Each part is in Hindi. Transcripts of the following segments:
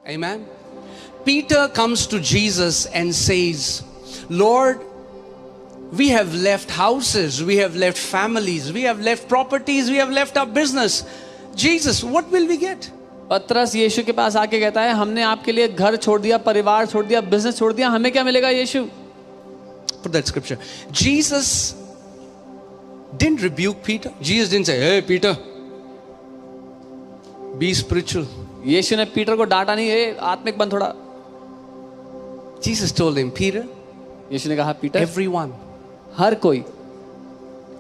Amen. Peter comes to Jesus and says, Lord, we have left houses, we have left families, we have left properties, we have left our business. Jesus, what will we get? पतरस यीशु के पास आके कहता है, हमने आपके लिए घर छोड़ दिया, परिवार छोड़ दिया, बिजनेस छोड़ दिया, हमें क्या मिलेगा यीशु? Put that scripture. Jesus didn't rebuke Peter. Jesus didn't say, hey Peter, be spiritual. यीशु ने पीटर को डांटा नहीं, है आत्मिक बन थोड़ा. Jesus told him, Peter, यीशु ने कहा, पीटर, everyone हर कोई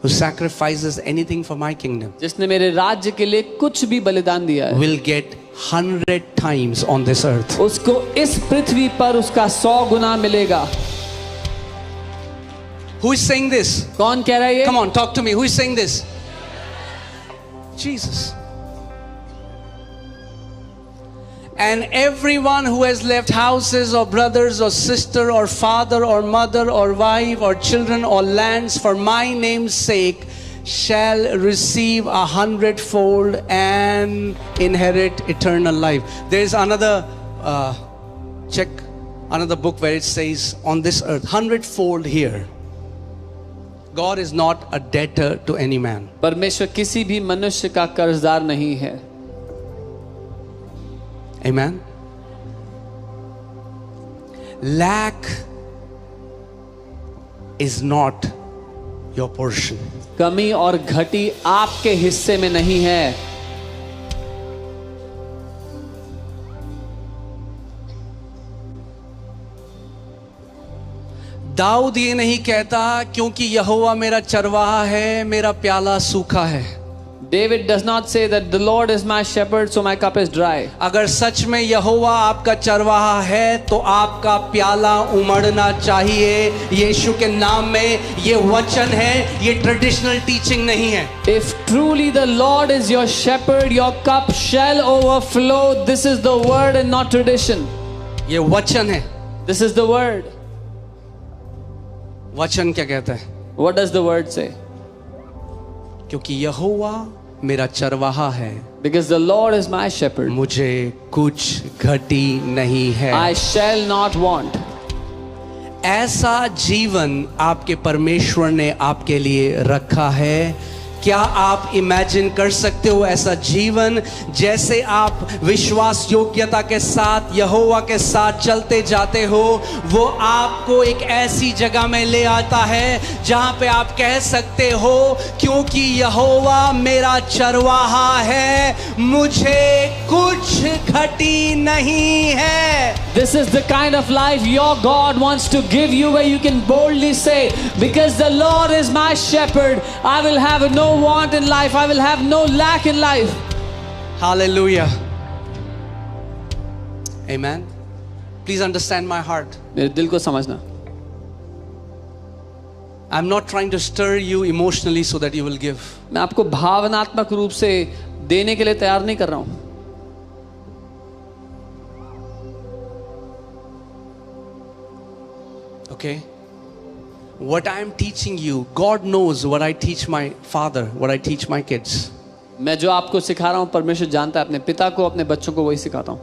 who sacrifices anything for my kingdom जिसने मेरे राज्य के लिए कुछ भी बलिदान दिया है, will get 100 times on this earth. उसको इस पृथ्वी पर उसका 100 गुना मिलेगा. Who is saying this? कौन कह रहा है ये? Come on, talk to me. Who is saying this? Jesus. And everyone who has left houses or brothers or sister or father or mother or wife or children or lands for my name's sake shall receive 100-fold and inherit eternal life. There is another another book where it says on this earth 100-fold here. God is not a debtor to any man. परमेश्वर किसी भी मनुष्य का कर्जदार नहीं है. Amen. Lack is not your portion. कमी और घटी आपके हिस्से में नहीं है. दाऊद ये नहीं कहता क्योंकि यहोवा मेरा चरवाहा है, मेरा प्याला सूखा है. David does not say that the Lord is my shepherd, so my cup is dry. अगर सच में यहोवा आपका चरवाहा है तो आपका प्याला उमड़ना चाहिए. यीशु के नाम में ये वचन है, ये ट्रेडिशनल टीचिंग नहीं है. If truly the Lord is your shepherd, your cup shall overflow. This is the word and not tradition. ये वचन है. This is the word. वचन क्या कहता है? What does the word say? क्योंकि यहोवा मेरा चरवाहा है. Because the Lord is my shepherd. मुझे कुछ घटी नहीं है. I shall not want. ऐसा जीवन आपके परमेश्वर ने आपके लिए रखा है. क्या आप इमेजिन कर सकते हो ऐसा जीवन जैसे आप विश्वास योग्यता के साथ यहोवा के साथ चलते जाते हो, वो आपको एक ऐसी जगह में ले आता है जहां पे आप कह सकते हो क्योंकि यहोवा मेरा चरवाहा है, मुझे कुछ घटी नहीं है. This is the kind of life your God wants to give you, where you can boldly say, because the Lord is my shepherd, I will have no want in life, I will have no lack in life. Hallelujah. Amen. Please understand my heart. मेरे दिल को समझना. I'm not trying to stir you emotionally so that you will give. मैं आपको भावनात्मक रूप से देने के लिए तैयार नहीं कर रहा हूं. Okay? What I am teaching you, God knows what I teach my father, what I teach my kids. मैं जो आपको सिखा रहा हूं, परमेश्वर जानता है. अपने पिता को, अपने बच्चों को वही सिखाता हूं.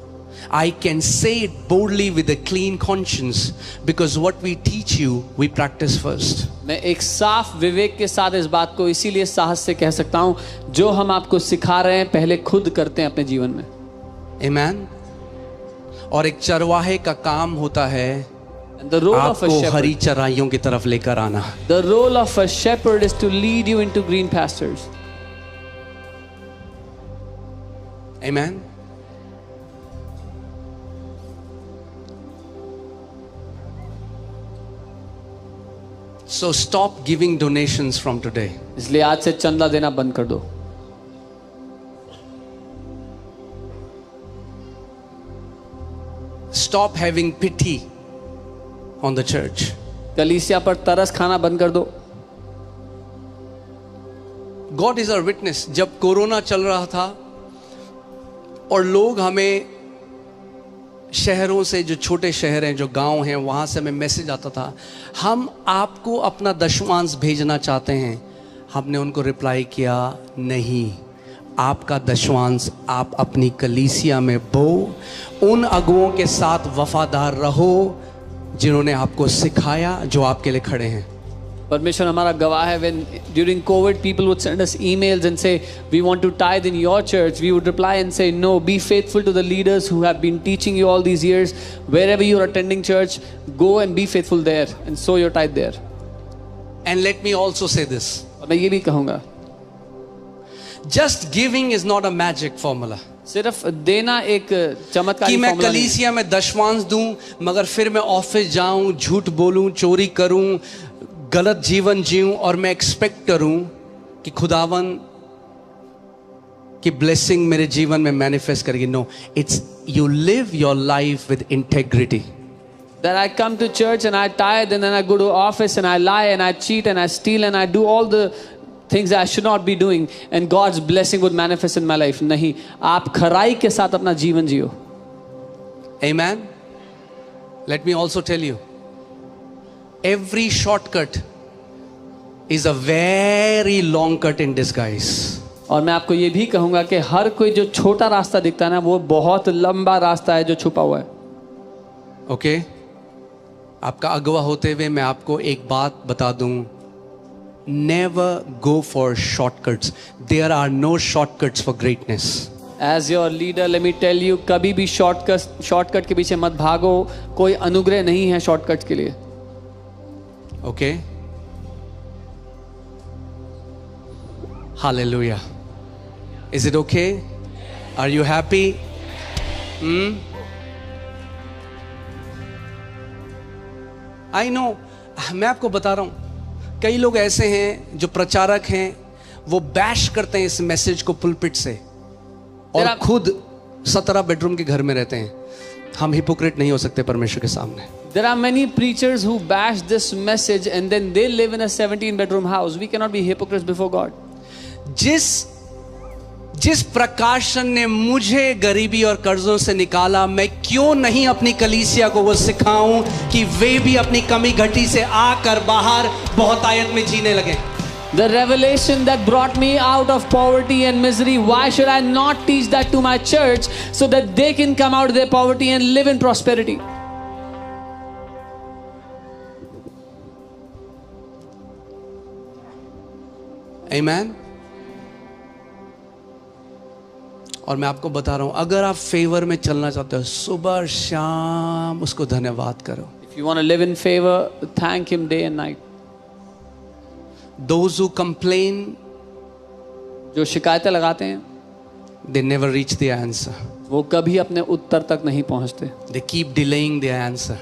I can say it boldly with a clean conscience because what we teach you, we practice first. मैं एक साफ विवेक के साथ इस बात को इसीलिए साहस से कह सकता हूं, जो हम आपको सिखा रहे हैं पहले खुद करते हैं अपने जीवन में. Amen. और एक चरवाहे का काम होता है The role of a आपको shepherd. हरी चराइयों की तरफ लेकर आना. The role of a shepherd is to lead you into green pastures. Amen. So stop giving donations from today. इसलिए आज से चंदा देना बंद कर दो. Stop having pity on the church. कलीसिया पर तरस खाना बंद कर दो. God is our witness. जब कोरोना चल रहा था और लोग हमें शहरों से, जो छोटे शहर हैं, जो गांव हैं, वहां से हमें मैसेज आता था, हम आपको अपना दशमांश भेजना चाहते हैं. हमने उनको रिप्लाई किया, नहीं, आपका दशवांश आप अपनी कलीसिया में बो, उन अगुओं के साथ वफादार रहो जिन्होंने आपको सिखाया, जो आपके लिए खड़े हैं। परमेश्वर हमारा गवाह है। When during COVID people would send us emails and say we want to tithe in your church, we would reply and say no, be faithful to the leaders who have been teaching you all these years. Wherever you are attending church, go and be faithful there and sow your tithe there. And let me also say this, और मैं ये भी कहूँगा, just giving is not a magic formula सिर्फ देना एक चमत्कारी कि मैं फॉर्मूला नहीं है। कलीसिया में दशवांश दूं मगर फिर मैं ऑफिस जाऊं, झूठ बोलूं, चोरी करूं, गलत जीवन जीऊं और मैं एक्सपेक्ट करूं कि खुदावन की ब्लेसिंग मेरे जीवन में मैनिफेस्ट करेगी। No, it's you live your life with integrity. That I come to church and I tithe and then I go to office and I lie and I cheat and I steal and I do all the things that I should not be doing and God's blessing would manifest in my life. नहीं, आप खराई के साथ अपना जीवन जियो। Amen. Let me also tell you, every shortcut is a very long cut in disguise. और मैं आपको ये भी कहूँगा कि हर कोई जो छोटा रास्ता दिखता है ना, वो बहुत लंबा रास्ता है जो छुपा हुआ है। ओके, आपका अगवा होते हुए मैं आपको एक बात बता दूं, never go for shortcuts. There are no shortcuts for greatness. As your leader, let me tell you, कभी भी शॉर्टकट के पीछे मत भागो। कोई अनुग्रह नहीं है शॉर्टकट के लिए। Okay, hallelujah. Is it okay? Are you happy? I know, मैं आपको बता रहा हूं, कई लोग ऐसे हैं जो प्रचारक हैं, वो बैश करते हैं इस मैसेज को पुलपिट से और खुद 17 बेडरूम के घर में रहते हैं। हम हिपोक्रेट नहीं हो सकते परमेश्वर के सामने। There are many preachers who bash this message and then they live in a 17-bedroom house. We cannot be hypocrites before God. जिस प्रकाशन ने मुझे गरीबी और कर्जों से निकाला, मैं क्यों नहीं अपनी कलीसिया को वो सिखाऊं कि वे भी अपनी कमी घटी से आकर बाहर बहुतायत में जीने लगे। The revelation that brought me out of poverty and misery, why should I not teach that to my church so that they can come out of their poverty and live in prosperity? Amen. और मैं आपको बता रहा हूं, अगर आप फेवर में चलना चाहते हो, सुबह शाम उसको धन्यवाद करो। If you want to live in favor, thank him day and night. Those who complain, जो शिकायतें लगाते हैं, they never reach the answer. वो कभी अपने उत्तर तक नहीं पहुंचते। They keep delaying their answer.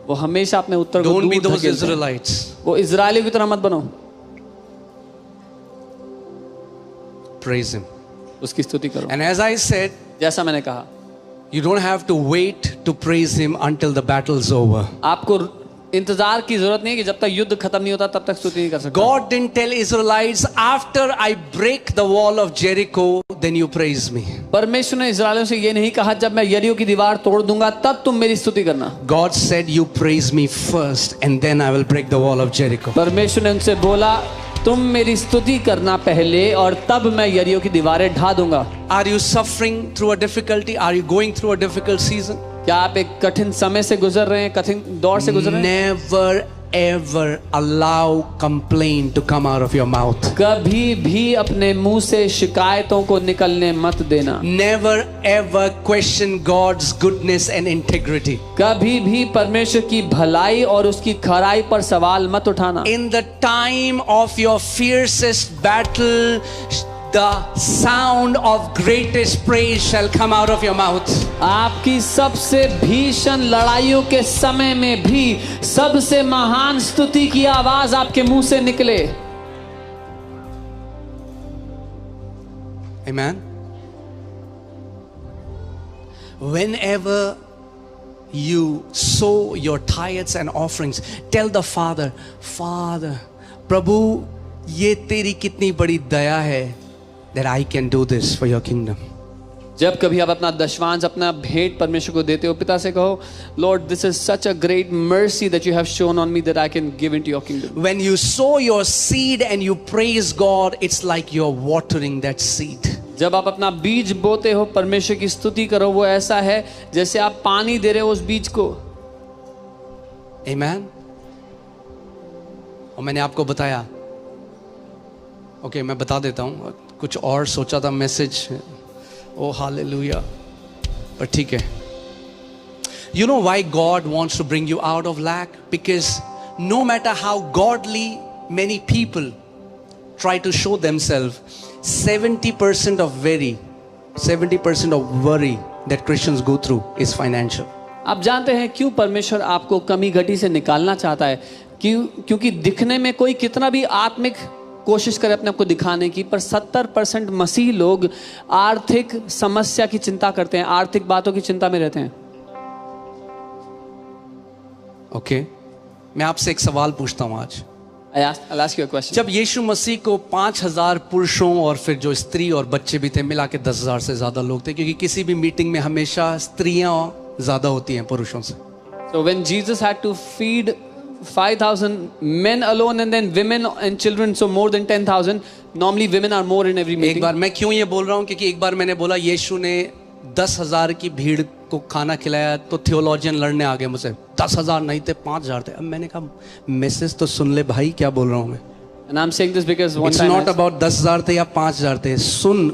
वो हमेशा अपने उत्तर को Don't be दूर those धकेलते हैं। Israelites. वो इजरायलियों की तरह मत बनो। Praise him. उसकी स्तुति करो। And as I said, जैसा मैंने कहा, you don't have to wait to praise him until the battle's over. आपको इंतजार की जरूरत नहीं है कि जब तक युद्ध खत्म नहीं होता तब तक स्तुति नहीं कर सकते। God didn't tell Israelites, after I break the wall of Jericho, then you praise me. परमेश्वर ने इजरायलियों से ये नहीं कहा जब मैं यरीहो की दीवार तोड़ दूंगा तब तुम मेरी स्तुति करना। God said, you praise me first and then I will break the wall of Jericho. परमेश्वर ने उनसे बोला, तुम मेरी स्तुति करना पहले और तब मैं यरीहो की दीवारें ढा दूंगा। Are you suffering through a difficulty? Are you going through a difficult season? क्या आप एक कठिन समय से गुजर रहे हैं, कठिन दौर से गुजर रहे हैं? Never ever allow complaint to come out of your mouth. कभी भी अपने मुंह से शिकायतों को निकलने मत देना। Never ever question God's goodness and integrity. कभी भी परमेश्वर की भलाई और उसकी खराई पर सवाल मत उठाना। In the time of your fiercest battle, the sound of greatest praise shall come out of your mouth. आपकी सबसे भीषण लड़ाइयों के समय में भी सबसे महान स्तुति की आवाज आपके मुंह से निकले। Amen. Whenever you sow your tithes and offerings, tell the Father, Father, प्रभु ये तेरी कितनी बड़ी दया है that I can do this for your kingdom. जब कभी आप अपना दशवांश, अपना भेंट परमेश्वर को देते हो, पिता से कहो, Lord, this is such a great mercy that you have shown on me that I can give into your kingdom. When you sow your seed and you praise God, it's like you're watering that seed. जब आप अपना बीज बोते हो, परमेश्वर की स्तुति करो, वो ऐसा है जैसे आप पानी दे रहे हो उस बीज को। Amen? और मैंने आपको बताया, ओके मैं बता देता हूँ, कुछ और सोचा था मैसेज, ओ हालेलुया, पर ठीक है। You know why God wants to bring you out of lack? Because no matter how godly many people try to show themselves, 70% of worry that Christians go through is financial. आप जानते हैं क्यों परमेश्वर आपको कमी घटी से निकालना चाहता है? क्योंकि दिखने में कोई कितना भी आत्मिक कोशिश करे अपने आप को दिखाने की, पर 70% मसीह लोग आर्थिक समस्या की चिंता करते हैं, आर्थिक बातों की चिंता में रहते हैं। ओके मैं आपसे एक सवाल पूछता हूँ आज। I'll ask you a question. जब यीशु मसीह को 5000 पुरुषों और फिर जो स्त्री और बच्चे भी थे मिला के 10,000 से ज्यादा लोग थे, क्योंकि किसी भी मीटिंग में हमेशा स्त्रियां ज्यादा होती हैं पुरुषों से। So when Jesus had to feed 5,000 men alone and then women and children, so more than 10,000, normally women are more in every meeting. एक बार मैं क्यों ये बोल रहा हूँ, क्योंकि एक बार मैंने बोला यीशु ने 10,000 की भीड़ को खाना खिलाया, तो थियोलॉजियन लड़ने आ गए मुझसे, 10,000 नहीं थे 5,000 थे। अब मैंने कहा मैसेज तो सुन ले भाई, क्या बोल रहा हूँ मैं। And I'm saying this because one It's time not about 10,000 थे या 5,000 थे, सुन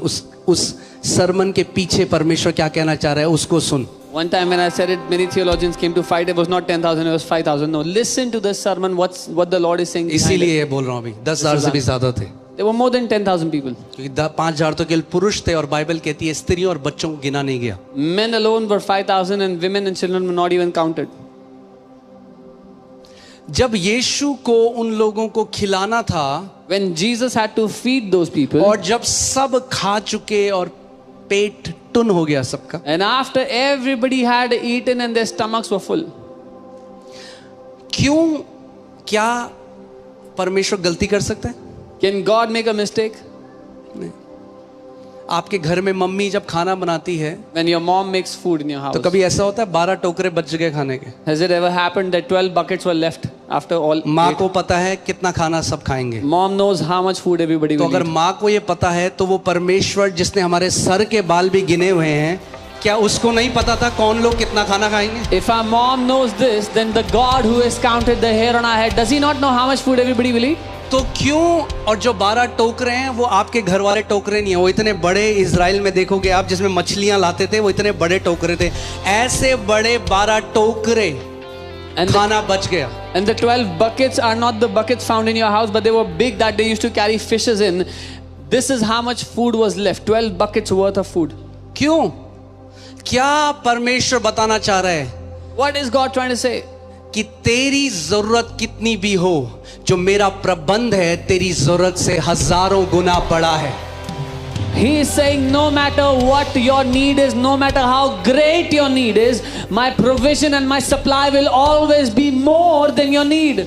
उस सरमन के पीछे परमेश्वर क्या कहना चाह रहा है उसको सुन। One time when I said it, many theologians came to fight. It was not 10,000, it was 5,000. No, listen to this sermon. What the Lord is saying. इसीलिए ये बोल रहा हूँ अभी, 10,000 से भी ज्यादा थे, There were more than 10,000 people. क्योंकि 5,000 तो केवल पुरुष थे और बाइबल कहती है स्त्रियों और बच्चों को गिना नहीं गया। Men alone were 5,000 and women and children were not even counted. जब यीशु को उन लोगों को खिलाना था, When Jesus had to feed those people, और जब सब खा चुके और पेट टुन हो गया सबका, and after everybody had eaten and their stomachs were full, क्यों, क्या परमेश्वर गलती कर सकता है? can God make a mistake? नहीं। आपके घर में मम्मी जब खाना बनाती है When your mom makes food in your house, तो कभी ऐसा होता है 12 टोकरे बच गए खाने के? has it ever happened that 12 buckets were left after all? माँ ate? को पता है कितना खाना सब खाएंगे, Mom knows how much food everybody तो will अगर eat. माँ को ये पता है तो वो परमेश्वर जिसने हमारे सर के बाल भी गिने हुए हैं, क्या उसको नहीं पता था कौन लोग कितना खाना खाएंगे? If our mom knows this, then the God who has counted the hair on our head, does he not know how much food everybody will eat? तो क्यों, और जो 12 टोकरे हैं वो आपके घर वाले टोकरे नहीं है, वो इतने बड़े, इजराइल में देखोगे आप जिसमें मछलियां लाते थे वो इतने बड़े टोकरे थे, ऐसे बड़े 12 टोकरे And खाना बच गया। And the 12 buckets are not the buckets found in your house, but they were big that they used to carry fishes in. This is how much food was left, 12 buckets worth of food. क्यों, क्या परमेश्वर बताना चाह रहा है? What is God trying to say? कि तेरी जरूरत कितनी भी हो, जो मेरा प्रबंध है तेरी जरूरत से हजारों गुना बड़ा है। He is saying no matter what your need is, no matter how great your need is, my provision and my supply will always be more than your need.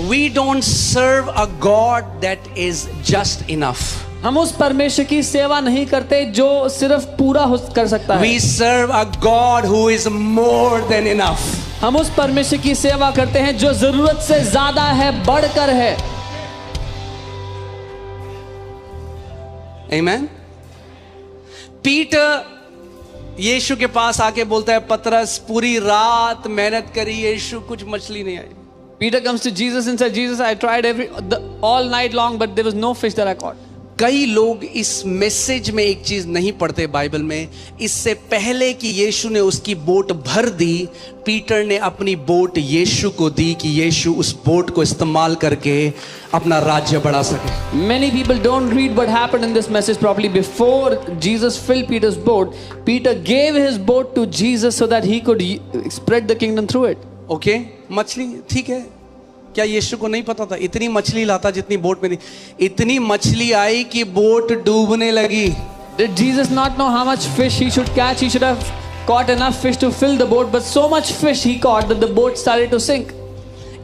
We don't serve a God that is just enough. हम उस परमेश्वर की सेवा नहीं करते जो सिर्फ पूरा कर सकता है। We serve a God who is more than enough. हम उस परमेश्वर की सेवा करते हैं जो जरूरत से ज्यादा है, बढ़कर है। Amen. पीटर यीशु के पास आके बोलता है, पतरस पूरी रात मेहनत करी यीशु, कुछ मछली नहीं आई। Peter comes to Jesus and said, Jesus, I tried all night long, but there was no fish that I caught. कई लोग इस मैसेज में एक चीज नहीं पढ़ते बाइबल में, इससे पहले कि यीशु ने उसकी बोट भर दी, पीटर ने अपनी बोट यीशु को दी कि यीशु उस बोट को इस्तेमाल करके अपना राज्य बढ़ा सके। Many people don't read what happened in this message properly. Before Jesus filled Peter's boat, Peter gave his boat to Jesus so that he could spread the kingdom through it. Okay, मछली ठीक है, क्या यीशु को नहीं पता था? इतनी मछली लाता जितनी बोट में थी, इतनी मछली आई कि बोट डूबने लगी। Did Jesus not know how much fish he should catch? He should have caught enough fish to fill the boat, but so much fish he caught that the boat started to sink.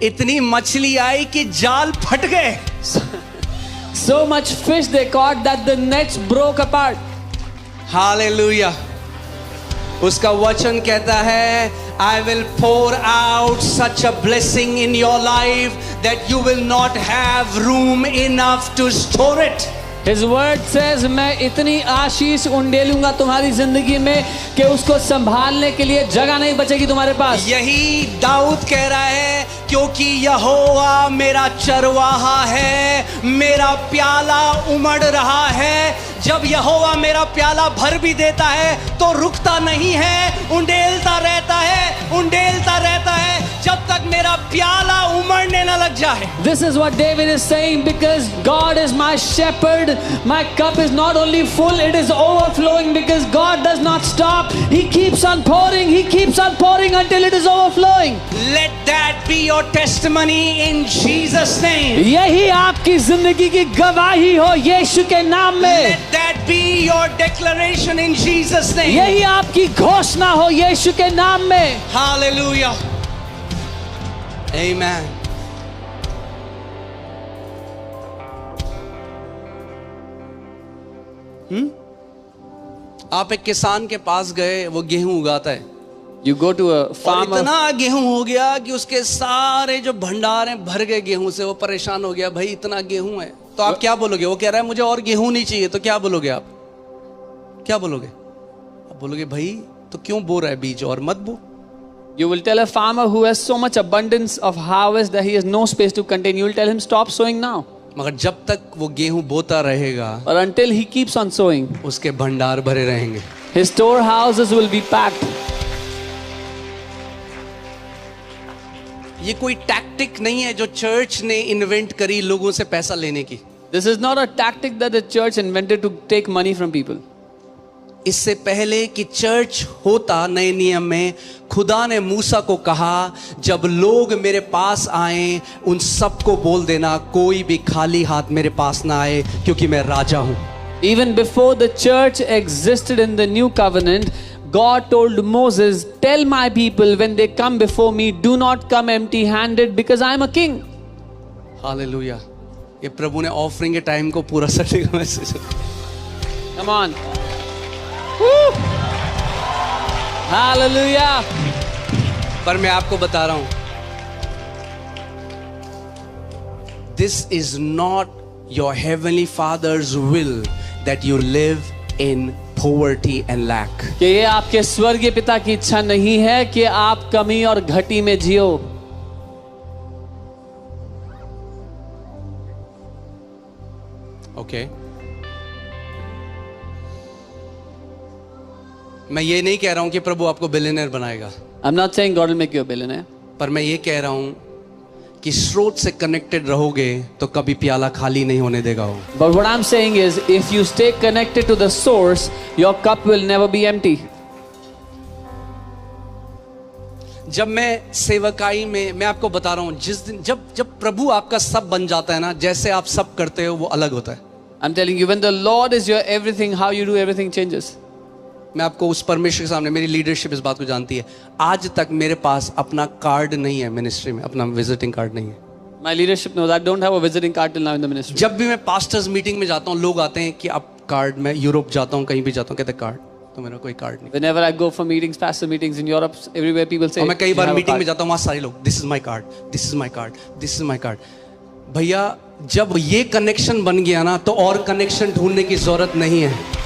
इतनी मछली आई कि जाल फट गए। So much fish they caught that the nets broke apart. Hallelujah. उसका वचन कहता है, I will pour out such a blessing in your life that you will not have room enough to store it. His word says मैं इतनी आशीष उंडेलूंगा तुम्हारी जिंदगी में कि उसको संभालने के लिए जगह नहीं बचेगी तुम्हारे पास। यही दाऊद कह रहा है, क्योंकि यहोवा मेरा चरवाहा है, मेरा प्याला उमड़ रहा है। जब यहोवा मेरा प्याला भर भी देता है तो रुकता नहीं है, उंडेलता रहता है, उंडेलता रहता है जब तक मेरा प्याला उमड़ने न लग जाए। This is what David is saying, because God is my shepherd. My cup is not only full, it is overflowing, because God does not stop. He keeps on pouring, He keeps on pouring until it is overflowing. Let that be your testimony in Jesus' name. यही आपकी जिंदगी की गवाही हो यीशु के नाम में। Let that be your declaration in Jesus' name. यही आपकी घोषणा हो यीशु के नाम में। Hallelujah. Amen. आप एक किसान के पास गए, वो गेहूं उगाता है। You go to a और farmer. इतना गेहूं हो गया कि उसके सारे जो भंडार हैं भर गए गेहूं से। वो परेशान हो गया, भाई इतना गेहूं है तो आप क्या बोलोगे? वो कह रहा है मुझे और गेहूं नहीं चाहिए, तो क्या बोलोगे आप? क्या बोलोगे? आप बोलोगे भाई तो क्यों बो रहा है बीज, और मत बो। You will tell a farmer who has so much abundance of harvest that he has no space to contain. You will tell him stop sowing now. मगर जब तक वो गेहूं बोता रहेगा, Or until he keeps on sowing, उसके भंडार भरे रहेंगे। his storehouses will be packed. ये कोई टैक्टिक नहीं है जो चर्च ने इन्वेंट करी लोगों से पैसा लेने की। This is not a tactic that the church invented to take money from people. इससे पहले कि चर्च होता नए नियम में, खुदा ने मूसा को कहा जब लोग मेरे पास आए उन सबको बोल देना कोई भी खाली हाथ मेरे पास ना आए, क्योंकि मैं राजा हूं। Even before the church existed in the new covenant, God told Moses, tell my people when they come before me, do not come empty handed, because I am a king. Hallelujah. ये प्रभु ने ऑफरिंग के टाइम को पूरा संडे का message. Come on. Woo! Hallelujah. पर मैं आपको बता रहा हूं, this is not your heavenly father's will that you live in poverty and lack. कि ये आपके स्वर्गीय पिता की इच्छा नहीं है कि आप कमी और घटी में जियो। ओके मैं ये नहीं कह रहा हूं कि प्रभु आपको बिलियनर बनाएगा, I'm not saying God will make you a billionaire. पर मैं ये कह रहा हूं कि स्रोत से कनेक्टेड रहोगे तो कभी प्याला खाली नहीं होने देगा वो। But what I'm saying is, if you stay connected to the source, your cup will never be empty. जब मैं सेवकाई में, मैं आपको बता रहा हूं, जिस दिन जब प्रभु आपका सब बन जाता है ना, जैसे आप सब करते हो वो अलग होता है। I'm telling you, when the Lord is your everything, how you do everything changes. मैं आपको उस परमेश्वर के सामने, मेरी लीडरशिप इस बात को जानती है, आज तक मेरे पास अपना कार्ड नहीं है मिनिस्ट्री में, अपना विजिटिंग कार्ड नहीं है। My leadership knows I don't have a visiting card till now in the ministry. जब भी मैं पास्टर्स मीटिंग में जाता हूँ, लोग आते हैं कि आप कार्ड, मैं यूरोप जाता हूँ, कहीं भी जाता हूँ, कहते कार्ड, तो मेरा कोई कार्ड नहीं। Whenever I go for meetings, pastor meetings in Europe, everywhere people say, और मैं कई "You bar have a meeting card." में जाता हूँ, वहाँ सारे लोग this is my card, this is my card, this is my card. भैया जब ये कनेक्शन बन गया ना, तो और कनेक्शन ढूंढने की जरूरत नहीं है।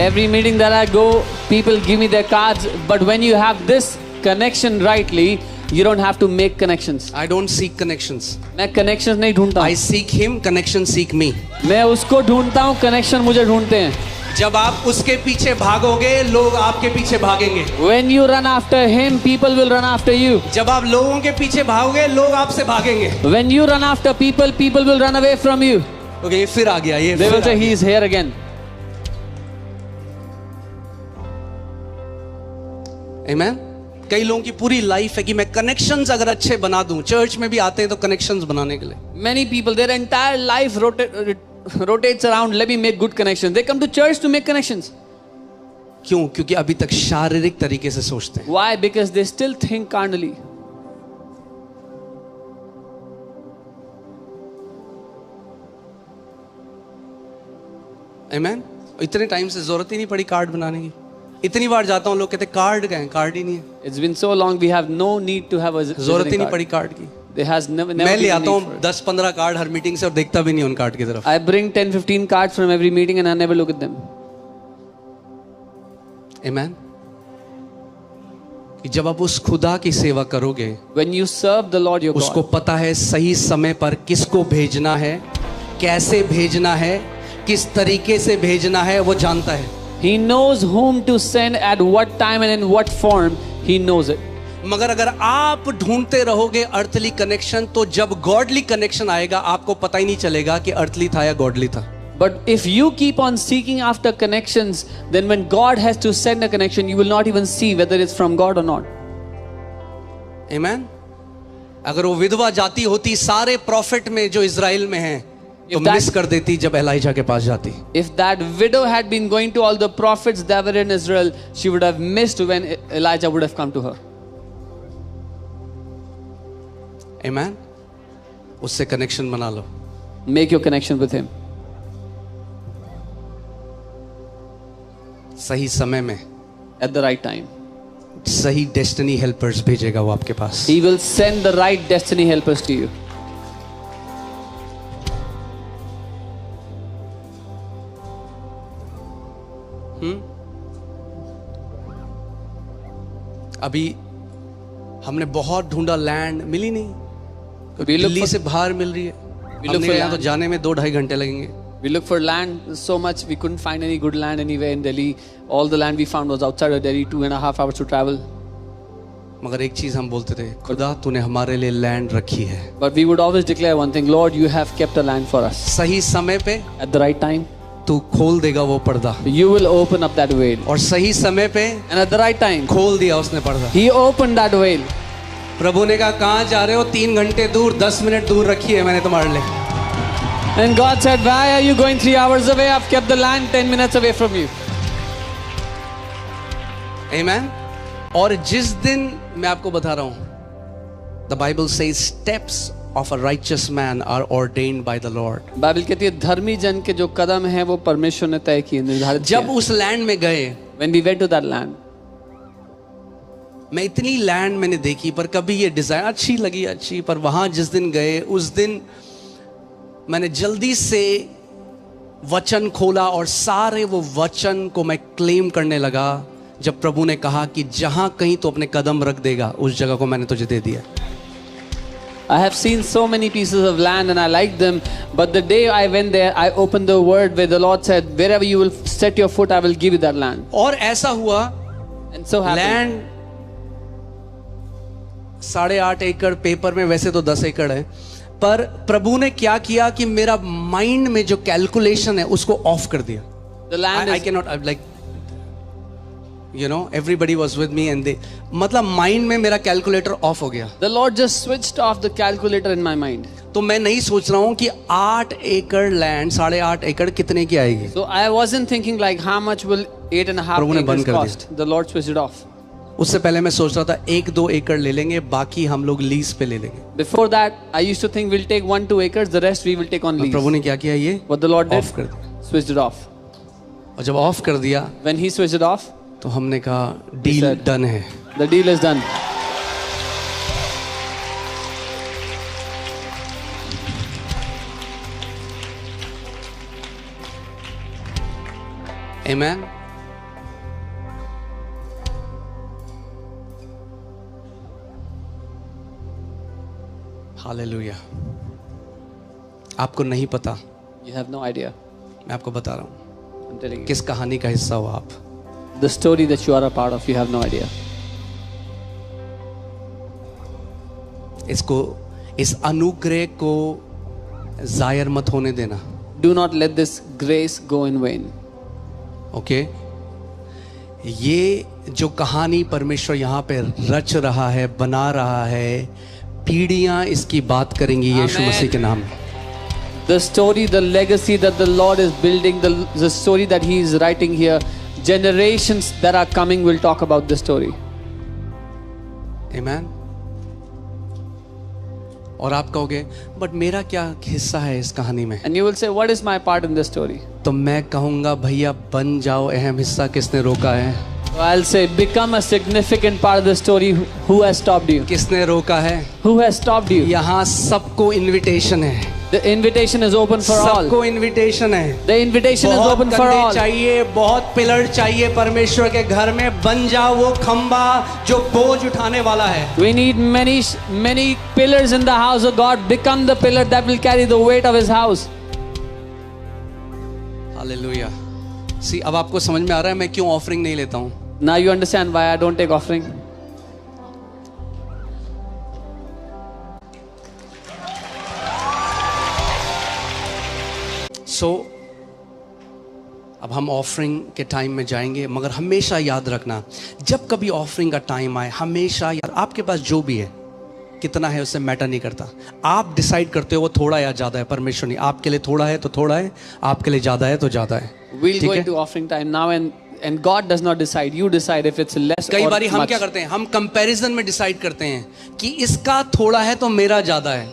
Every meeting that I go, people give me their cards, but when you have this connection rightly, you don't have to make connections. I don't seek connections, मैं connections नहीं ढूंढता आई हूँ, सीक हिम, कनेक्शन सीक मी। मैं उसको ढूंढता हूँ, connection मुझे ढूंढते हैं। जब आप उसके पीछे भागोगे, लोग आपके पीछे भागेंगे। When you run after him, people will run after you. जब आप लोगों के पीछे भागोगे, लोग आपसे भागेंगे। When you run after people, people will run away from you. Okay ये फिर आ गया, ये They फिर will आ say, गया। he is here again. Amen? कई लोगों की पूरी लाइफ है कि मैं कनेक्शंस अगर अच्छे बना दूं, चर्च में भी आते हैं तो कनेक्शंस बनाने के लिए। Many people, their entire life rotates around, let me make good connections. They come to church to make connections. क्यों? क्योंकि अभी तक शारीरिक तरीके से सोचते हैं। Why? Because they still think carnally. Amen? इतने टाइम से जरूरत ही नहीं पड़ी कार्ड बनाने की। इतनी बार जाता हूँ, लोग कहते कार्ड का है, कार्ड ही नहीं है। It's been so long, we have no need to have a जरूरत ही visiting नहीं card. पड़ी कार्ड की। There has never मैं ले been a आता need हूँ for it. 10-15 card her meeting से और देखता भी नहीं उन कार्ड की तरफ. I bring 10-15 cards from every meeting and I never look at them. Amen. कि जब आप उस खुदा की सेवा करोगे, When you serve the Lord your उसको God, पता है सही समय पर किसको भेजना है, कैसे भेजना है, किस तरीके से भेजना है, वो जानता है. He knows whom to send at what time and in what form. He knows it. मगर अगर आप ढूंढते रहोगे अर्थली कनेक्शन, तो जब गॉडली कनेक्शन आएगा आपको पता ही नहीं चलेगा कि अर्थली था या गॉडली था. But if you keep on seeking after connections, then when God has to send a connection, you will not even see whether it's from God or not. Amen. अगर वो विधवा जाती होती सारे प्रॉफिट में जो इजराइल में हैं, तो If that- मिस कर देती जब एलाइजा के पास जाती. If that widow had been going to all the prophets that were in Israel, she would have missed when Elijah would have come to her. Amen. उससे कनेक्शन बना लो. Make your connection with Him. सही समय में At the right time. सही डेस्टिनी हेल्पर्स भेजेगा वो आपके पास. He will send the right destiny helpers to you. अभी हमने बहुत ढूंढा, लैंड मिली नहीं. We look दिल्ली for- से बाहर मिल रही है. look हमने for यहाँ तो land. जाने में 2-2.5 घंटे लगेंगे. We looked for land so much, we couldn't find any good land anywhere in Delhi. All the land we found was outside of Delhi, 2.5 hours to travel. मगर एक चीज हम बोलते थे, खुदा तूने हमारे लिए लैंड रखी है. But we would always declare one thing, Lord, you have kept a land for us. सही समय पे At the right time, तू खोल देगा वो पर्दा, you will open up that veil. और सही समय पे And at the right time, खोल दिया उसने पर्दा. He opened that veil. प्रभु ने कहा कहाँ जा रहे हो, 3 घंटे दूर, 10 मिनट दूर रखी है मैंने तुम्हारे लिए. And God said, why are you going 3 hours away? I've kept the land 10 minutes away from you. Amen. और जिस दिन मैं आपको बता रहा हूं, the Bible says steps of a righteous man are ordained by the Lord. Bible कहती है धर्मी जन के जो कदम हैं वो परमेश्वर ने तय किए, निर्धारित जब किए. उस लैंड में गए, When we went to that land, मैं इतनी लैंड मैंने देखी, पर कभी ये डिजाइन अच्छी लगी, अच्छी, पर वहां जिस दिन गए उस दिन मैंने जल्दी से वचन खोला और सारे वो वचन को मैं क्लेम करने लगा. जब प्रभु ने कहा कि जहां कहीं तो अपने कदम रख देगा, उस जगह को मैंने तुझे दे दिया. I have seen so many pieces of land and I like them, but the day I went there, I opened the word where the Lord said, wherever you will set your foot, I will give you that land. और ऐसा हुआ, And so happened. लैंड 8.5 एकड़, पेपर में वैसे तो 10 एकड़ है, पर प्रभु ने क्या किया कि मेरा माइंड में जो कैलकुलेशन है उसको ऑफ कर दिया. The land I is, cannot, like, you know, everybody was with me and they, मतलब माइंड में मेरा कैलकुलेटर ऑफ हो गया. the Lord just switched off the calculator in my mind. तो मैं नहीं सोच रहा हूँ कि 8 एकड़ लैंड, 8.5 एकड़ कितने की आएगी. So I wasn't thinking like how much will 8.5 प्रभु ने बंद acres कर cost. The Lord switched it off. उससे पहले मैं सोच रहा था 1-2 एकड़ ले लेंगे, बाकी हम लोग लीज पे ले लेंगे. Before that, I used to think we'll take 1-2 acres, the rest we will take on lease. प्रभु ने क्या किया, ये What the Lord did, of कर दिया. switched it off. और जब ऑफ कर दिया When He switched it off, तो हमने कहा डील said- डन है. the deal is done. Amen. Hallelujah. आपको नहीं पता, You have no idea. मैं आपको बता रहा हूँ I'm telling you. किस कहानी का हिस्सा हो आप. The story that you are a part of, you have no idea. इसको, इस अनुग्रह को जायर मत होने देना. Do not let this grace go in vain. Okay. ये जो कहानी परमेश्वर यहाँ पे रच रहा है, बना रहा है, पीढ़ियां इसकी बात करेंगी यीशु Amen. मसीह के नाम में. The story, the legacy that the Lord is building, the story that He is writing here, generations that are coming will talk about this story. Amen. और आप कहोगे बट मेरा क्या हिस्सा है इस कहानी में. And you will say, what is my part in this story? तो मैं कहूंगा भैया बन जाओ, अहम हिस्सा किसने रोका है. I'll say, become a significant part of the story. Who has stopped you? किसने रोका है? Who has stopped you? यहाँ सबको इनविटेशन है, The invitation is open for all. सबको इनविटेशन है। The invitation is बहुत open for कंधे all. चाहिए, बहुत पिलर चाहिए परमेश्वर के घर में। बन जाओ वो खंबा जो बोझ उठाने वाला है। We need many pillars in the house of God. Become the pillar that will carry the weight of His house. Hallelujah. See, अब आपको समझ में आ रहा है मैं क्यों ऑफरिंग नहीं लेता हूँ? Now you understand why I don't take offering. सो अब हम ऑफरिंग के टाइम में जाएंगे, मगर हमेशा याद रखना, जब कभी ऑफरिंग का टाइम आए, हमेशा याद, आपके पास जो भी है कितना है उससे मैटर नहीं करता। आप डिसाइड करते हो वो थोड़ा या ज़्यादा है, परमेश्वर नहीं। आपके लिए थोड़ा है तो थोड़ा है, आपके लिए ज़्यादा है तो ज़्यादा है। We'll ठीक go है? into offering time now, and God does not decide. You decide if it's less कई or बारी हम much. क्या करते हैं, हम कंपैरिजन में डिसाइड करते हैं कि इसका थोड़ा है तो मेरा ज़्यादा है।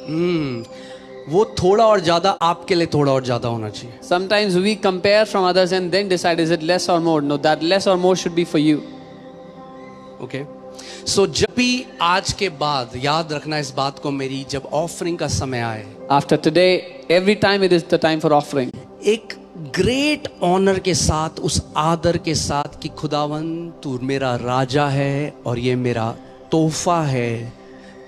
वो थोड़ा और ज़्यादा आपके लिए थोड़ा और ज़्यादा होना चाहिए। Sometimes we compare from others and then decide is it less or more. No, that less or more should be for you. Okay, so जब भी आज के बाद याद रखना इस बात को मेरी, जब ऑफरिंग का समय आए, After today, every time it is the time for offering. एक ग्रेट ऑनर के साथ, उस आदर के साथ कि खुदावन तू मेरा राजा है और ये मेरा तोहफा है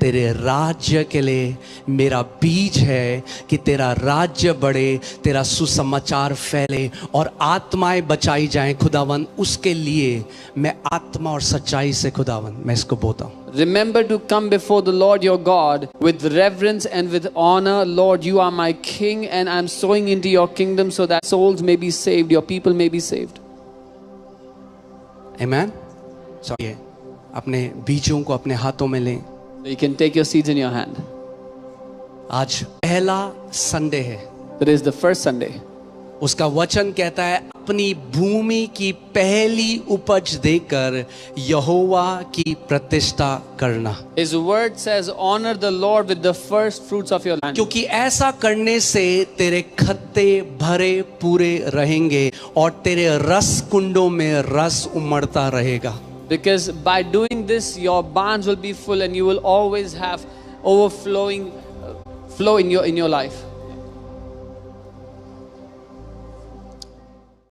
तेरे राज्य के लिए, मेरा बीज है कि तेरा राज्य बढ़े, तेरा सुसमाचार फैले और आत्माएं बचाई जाएं खुदावन। उसके लिए मैं आत्मा और सच्चाई से खुदावन मैं इसको बोता हूँ। Remember to come before the Lord your God with reverence and with honor. Lord, you are my king and I'm sowing into your kingdom so that souls may be saved, your people may be saved. आमेन। सो ये अपने बीजों को अपने हाथों में लें। So you can take your seeds in your hand. आज पहला संडे है, Today is the first Sunday. उसका वचन कहता है अपनी भूमि की पहली उपज देकर यहोवा की प्रतिष्ठा करना, His word says, honor the Lord with the first fruits of your land. क्योंकि ऐसा करने से तेरे खत्ते भरे पूरे रहेंगे और तेरे रस कुंडों में रस उमड़ता रहेगा। Because by doing this, your barns will be full and you will always have overflowing flow in your life.